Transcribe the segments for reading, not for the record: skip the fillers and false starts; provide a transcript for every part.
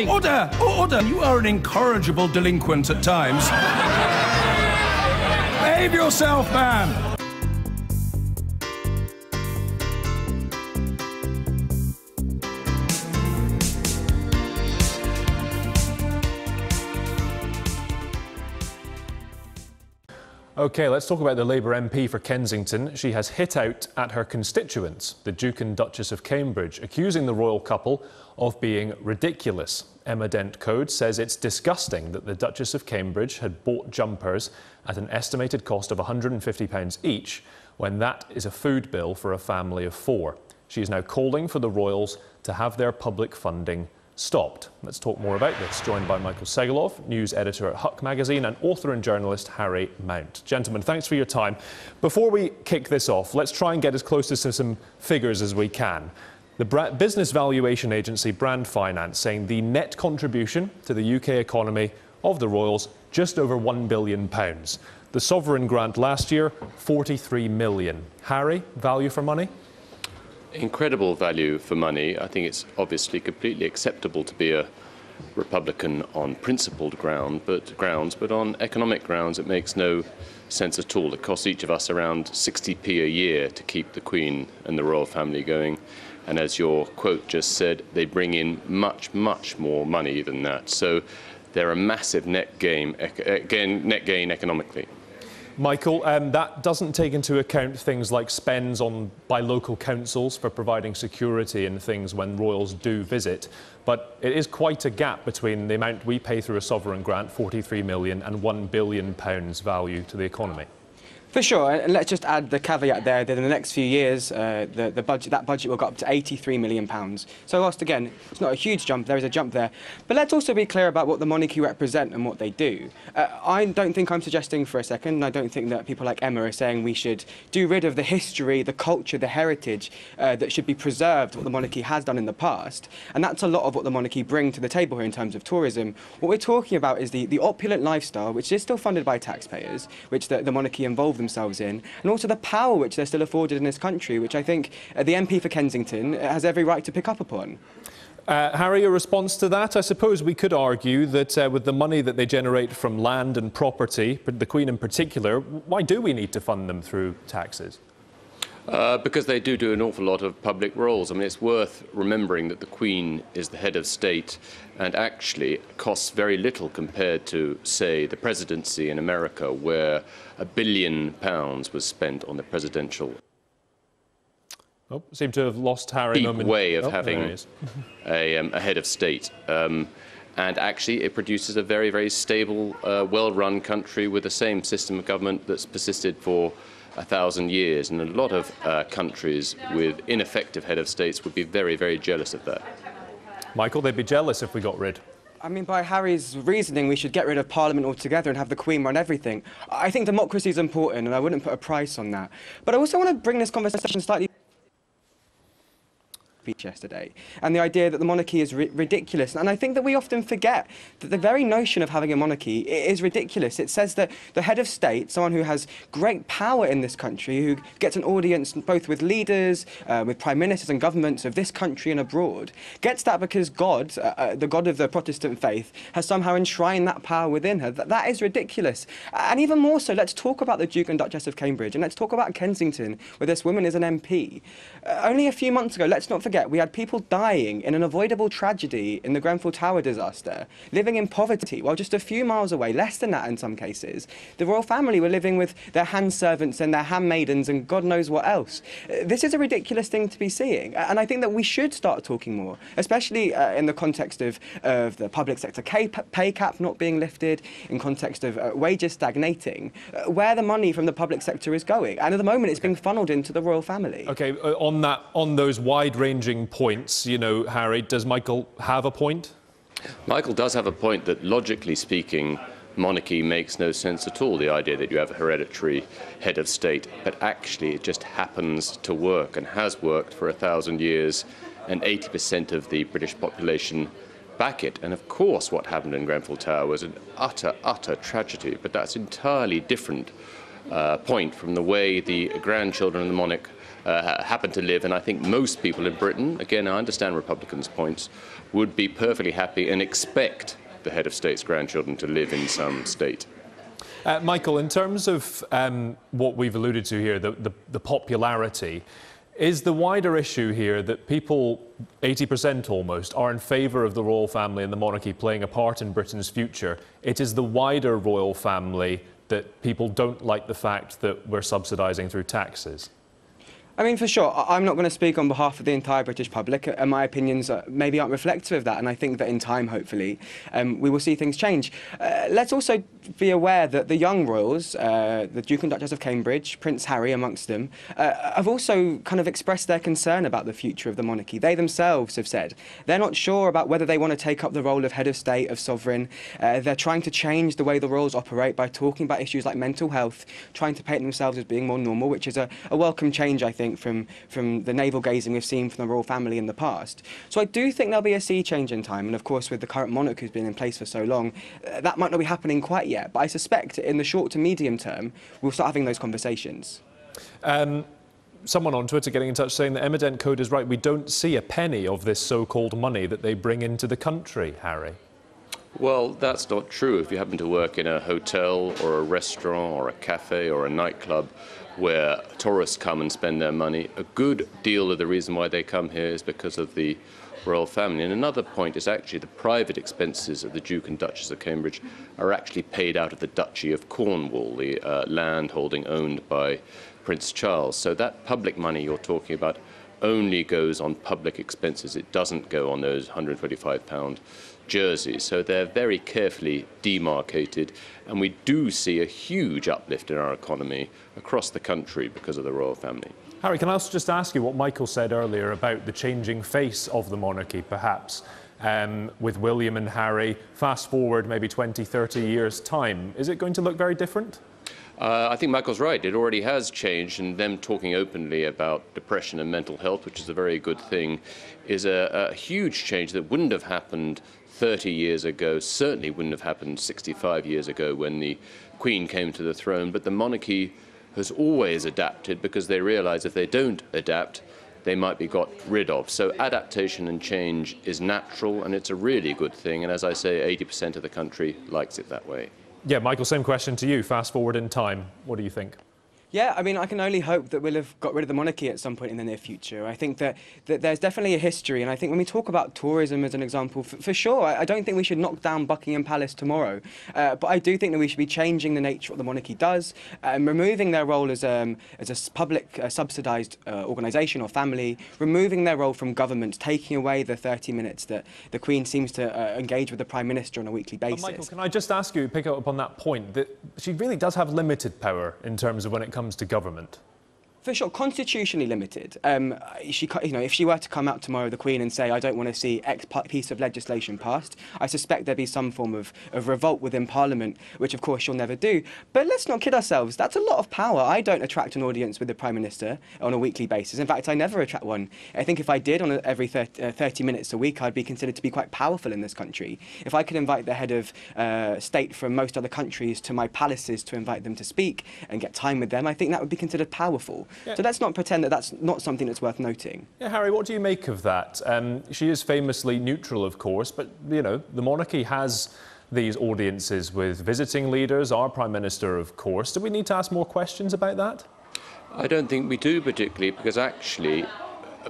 Order! Order! You are an incorrigible delinquent at times. Behave yourself, man! OK, let's talk about the Labour MP for Kensington. She has hit out at her constituents, the Duke and Duchess of Cambridge, accusing the royal couple of being ridiculous. Emma Dent Code says it's disgusting that the Duchess of Cambridge had bought jumpers at an estimated cost of £150 each, when that is a food bill for a family of 4. She is now calling for the royals to have their public funding stopped. Let's talk more about this, joined by Michael Segalov, news editor at Huck magazine, and author and journalist Harry Mount. Gentlemen, thanks for your time. Before we kick this off, let's try and get as close to some figures as we can. The business valuation agency Brand Finance saying the net contribution to the UK economy of the royals just over £1 billion. The sovereign grant last year, £43 million. Harry, value for money? Incredible value for money. I think it's obviously completely acceptable to be a Republican on principled grounds, but on economic grounds it makes no sense at all. It costs each of us around 60p a year to keep the Queen and the royal family going, and as your quote just said, they bring in much, much more money than that. So they're a massive net gain economically. Michael, that doesn't take into account things like spends by local councils for providing security and things when royals do visit. But it is quite a gap between the amount we pay through a sovereign grant, £43 million, and £1 billion value to the economy. For sure, and let's just add the caveat there that in the next few years, that budget will go up to £83 million. So whilst, again, it's not a huge jump, there is a jump there. But let's also be clear about what the monarchy represent and what they do. I don't think I'm suggesting for a second, and I don't think that people like Emma are saying we should do rid of the history, the culture, the heritage that should be preserved, what the monarchy has done in the past. And that's a lot of what the monarchy bring to the table here in terms of tourism. What we're talking about is the opulent lifestyle, which is still funded by taxpayers, which the monarchy involved themselves in, and also the power which they're still afforded in this country, which I think the MP for Kensington has every right to pick up upon. Harry, a response to that? I suppose we could argue that with the money that they generate from land and property, the Queen in particular, why do we need to fund them through taxes? Because they do an awful lot of public roles. I mean, it's worth remembering that the Queen is the head of state and actually costs very little compared to, say, the presidency in America, where £1 billion was spent on the presidential. Oh, seem to have lost Harry. Way of having a head of state. And actually, it produces a very, very stable, well-run country with the same system of government that's persisted for 1,000 years, and a lot of countries with ineffective head of states would be very, very jealous of that. Michael, they'd be jealous if we got rid. I mean, by Harry's reasoning, we should get rid of Parliament altogether and have the Queen run everything. I think democracy is important, and I wouldn't put a price on that. But I also want to bring this conversation slightly yesterday, and the idea that the monarchy is ridiculous. And I think that we often forget that the very notion of having a monarchy is ridiculous. It says that the head of state, someone who has great power in this country, who gets an audience both with leaders, with prime ministers and governments of this country and abroad, gets that because God, the God of the Protestant faith, has somehow enshrined that power within her. That is ridiculous. And even more so, let's talk about the Duke and Duchess of Cambridge, and let's talk about Kensington, where this woman is an MP. Only a few months ago, let's not forget, we had people dying in an avoidable tragedy in the Grenfell Tower disaster, living in poverty, while just a few miles away, less than that in some cases, the royal family were living with their handservants and their handmaidens and God knows what else. This is a ridiculous thing to be seeing, and I think that we should start talking more, especially in the context of the public sector pay cap not being lifted, in context of wages stagnating, where the money from the public sector is going. And at the moment, it's being funneled into the royal family. OK, on those wide-ranging points, you know, Harry, does Michael have a point? Michael does have a point that, logically speaking, monarchy makes no sense at all, the idea that you have a hereditary head of state. But actually, it just happens to work and has worked for 1,000 years, and 80% of the British population back it. And of course, what happened in Grenfell Tower was an utter tragedy, but that's entirely different point from the way the grandchildren of the monarch happen to live. And I think most people in Britain, again, I understand Republicans' points, would be perfectly happy and expect the head of state's grandchildren to live in some state. Michael, in terms of what we've alluded to here, the popularity, is the wider issue here that people, 80% almost, are in favour of the royal family and the monarchy playing a part in Britain's future? It is the wider royal family that people don't like the fact that we're subsidising through taxes? I mean, for sure, I'm not going to speak on behalf of the entire British public, and my opinions maybe aren't reflective of that, and I think that in time, hopefully, we will see things change. Let's also be aware that the young royals, the Duke and Duchess of Cambridge, Prince Harry amongst them, have also kind of expressed their concern about the future of the monarchy. They themselves have said they're not sure about whether they want to take up the role of head of state, of sovereign. They're trying to change the way the royals operate by talking about issues like mental health, trying to paint themselves as being more normal, which is a welcome change, I think, from the navel-gazing we've seen from the royal family in the past. So I do think there'll be a sea change in time, and of course with the current monarch who's been in place for so long, that might not be happening quite yet, but I suspect in the short to medium term we'll start having those conversations. Someone on Twitter getting in touch saying that Emmerdent Code is right, we don't see a penny of this so-called money that they bring into the country, Harry. Well, that's not true. If you happen to work in a hotel or a restaurant or a cafe or a nightclub where tourists come and spend their money, a good deal of the reason why they come here is because of the royal family. And another point is actually the private expenses of the Duke and Duchess of Cambridge are actually paid out of the Duchy of Cornwall, the land holding owned by Prince Charles. So that public money you're talking about only goes on public expenses. It doesn't go on those £125 jerseys. So they're very carefully demarcated, and we do see a huge uplift in our economy across the country because of the royal family. Harry, can I also just ask you what Michael said earlier about the changing face of the monarchy, perhaps, with William and Harry, fast forward maybe 20, 30 years' time. Is it going to look very different? I think Michael's right. It already has changed, and them talking openly about depression and mental health, which is a very good thing, is a huge change that wouldn't have happened 30 years ago, certainly wouldn't have happened 65 years ago when the Queen came to the throne. But the monarchy has always adapted because they realise if they don't adapt, they might be got rid of. So adaptation and change is natural, and it's a really good thing. And as I say, 80% of the country likes it that way. Yeah, Michael, same question to you. Fast forward in time, what do you think? Yeah, I mean, I can only hope that we'll have got rid of the monarchy at some point in the near future. I think that there's definitely a history, and I think when we talk about tourism as an example, for sure, I don't think we should knock down Buckingham Palace tomorrow, but I do think that we should be changing the nature of what the monarchy does, removing their role as a public subsidised organisation or family, removing their role from government, taking away the 30 minutes that the Queen seems to engage with the Prime Minister on a weekly basis. But Michael, can I just ask you, pick up on that point, that she really does have limited power in terms of when it comes to government? For sure, constitutionally limited. If she were to come out tomorrow, the Queen, and say, I don't want to see X piece of legislation passed, I suspect there'd be some form of revolt within Parliament, which of course she'll never do. But let's not kid ourselves, that's a lot of power. I don't attract an audience with the Prime Minister on a weekly basis. In fact, I never attract one. I think if I did on every 30 minutes a week, I'd be considered to be quite powerful in this country. If I could invite the head of state from most other countries to my palaces to invite them to speak and get time with them, I think that would be considered powerful. Yeah. So let's not pretend that that's not something that's worth noting. Yeah, Harry, what do you make of that? She is famously neutral, of course, but, you know, the monarchy has these audiences with visiting leaders, our Prime Minister, of course. Do we need to ask more questions about that? I don't think we do particularly, because actually,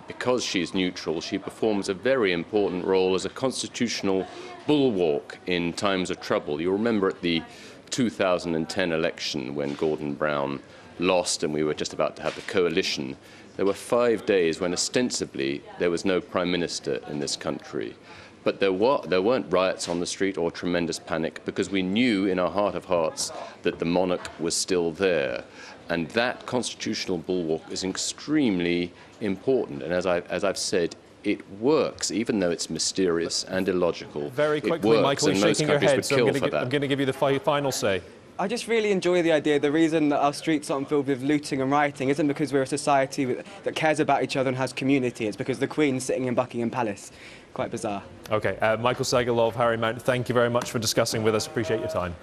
because she's neutral, she performs a very important role as a constitutional bulwark in times of trouble. You'll remember at the 2010 election when Gordon Brown lost and we were just about to have the coalition, there were 5 days when ostensibly there was no Prime Minister in this country. But there weren't riots on the street or tremendous panic because we knew in our heart of hearts that the monarch was still there. And that constitutional bulwark is extremely important. And as I've said, it works, even though it's mysterious and illogical. Very quickly, Michael, you're shaking your head, so I'm going to give you the final say. I just really enjoy the idea. The reason that our streets aren't filled with looting and rioting isn't because we're a society that cares about each other and has community. It's because the Queen's sitting in Buckingham Palace. Quite bizarre. OK, Michael Segalov, Harry Mount, thank you very much for discussing with us. Appreciate your time.